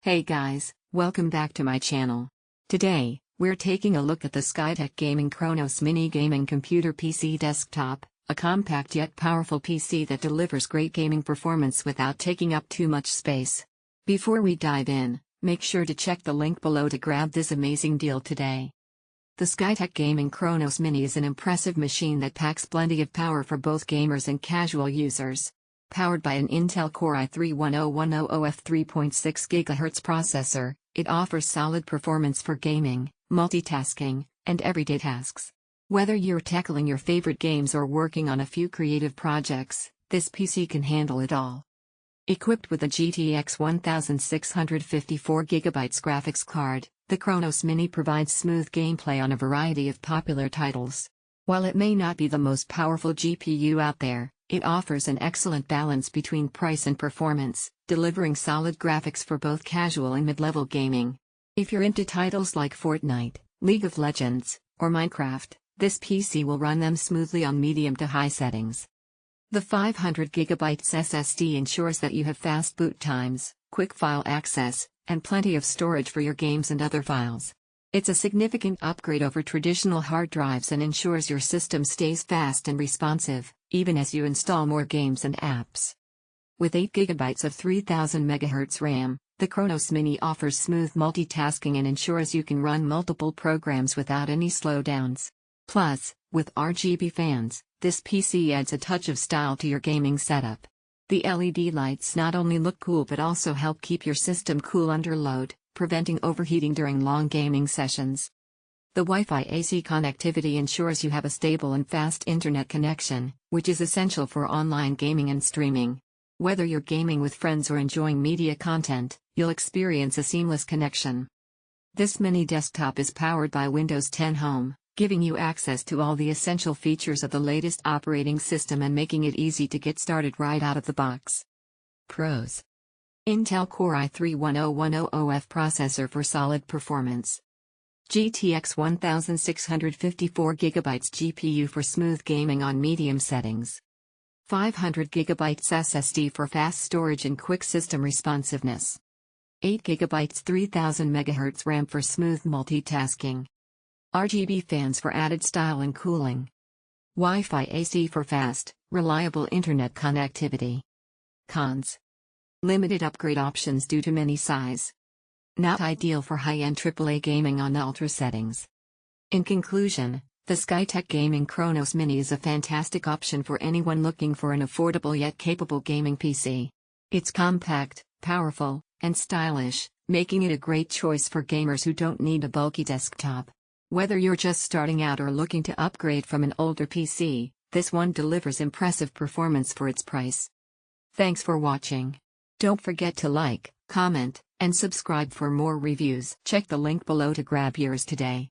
Hey guys, welcome back to my channel. Today, we're taking a look at the Skytech Gaming Chronos Mini Gaming Computer PC Desktop, a compact yet powerful PC that delivers great gaming performance without taking up too much space. Before we dive in, make sure to check the link below to grab this amazing deal today. The Skytech Gaming Chronos Mini is an impressive machine that packs plenty of power for both gamers and casual users. Powered by an Intel Core i3-10100F 3.6 GHz processor, it offers solid performance for gaming, multitasking, and everyday tasks. Whether you're tackling your favorite games or working on a few creative projects, this PC can handle it all. Equipped with a GTX 1654GB graphics card, the Chronos Mini provides smooth gameplay on a variety of popular titles. While it may not be the most powerful GPU out there, it offers an excellent balance between price and performance, delivering solid graphics for both casual and mid-level gaming. If you're into titles like Fortnite, League of Legends, or Minecraft, this PC will run them smoothly on medium to high settings. The 500GB SSD ensures that you have fast boot times, quick file access, and plenty of storage for your games and other files. It's a significant upgrade over traditional hard drives and ensures your system stays fast and responsive, even as you install more games and apps. With 8GB of 3000 MHz RAM, the Chronos Mini offers smooth multitasking and ensures you can run multiple programs without any slowdowns. Plus, with RGB fans, this PC adds a touch of style to your gaming setup. The LED lights not only look cool but also help keep your system cool under load, preventing overheating during long gaming sessions. The Wi-Fi AC connectivity ensures you have a stable and fast internet connection, which is essential for online gaming and streaming. Whether you're gaming with friends or enjoying media content, you'll experience a seamless connection. This mini desktop is powered by Windows 10 Home, giving you access to all the essential features of the latest operating system and making it easy to get started right out of the box. Pros: Intel Core i3-10100F processor for solid performance. GTX 1654GB GPU for smooth gaming on medium settings. 500GB SSD for fast storage and quick system responsiveness. 8GB 3000 MHz RAM for smooth multitasking. RGB fans for added style and cooling. Wi-Fi AC for fast, reliable internet connectivity. Cons: limited upgrade options due to mini size. Not ideal for high-end AAA gaming on ultra settings. In conclusion, the Skytech Gaming Chronos Mini is a fantastic option for anyone looking for an affordable yet capable gaming PC. It's compact, powerful, and stylish, making it a great choice for gamers who don't need a bulky desktop. Whether you're just starting out or looking to upgrade from an older PC, this one delivers impressive performance for its price. Thanks for watching. Don't forget to like, comment, and subscribe for more reviews. Check the link below to grab yours today.